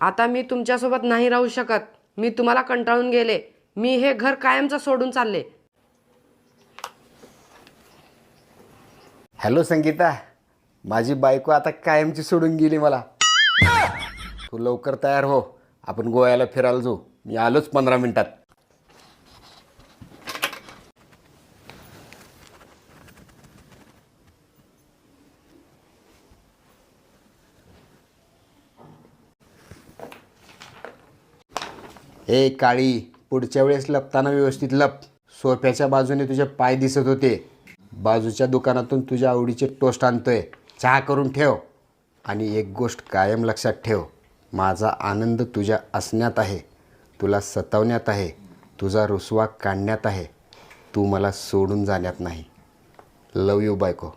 आता मी तुमच्यासोबत नाही राहू शकत. मी तुम्हाला कंटाळून गेले. मी हे घर कायमचं सोडून चालले. हॅलो संगीता, माझी बायको आता कायमची सोडून गेली मला. तू लवकर तयार हो, आपण गोव्याला फिरायला जाऊ. मी आलोच 15 मिनिटात. ए काळी, पुढच्या वेळेस लपताना व्यवस्थित लप. सोफ्याच्या बाजूने तुझे पाय दिसत होते. बाजूच्या दुकानातून तुझ्या आवडीचे टोस्ट आणतोय. चहा करून ठेव. आणि एक गोष्ट कायम लक्षात ठेव, माझा आनंद तुझ्या असण्यात आहे, तुला सतावण्यात आहे, तुझा रुसवा काढण्यात आहे, तू मला सोडून जाण्यात नाही. लव यू बायको.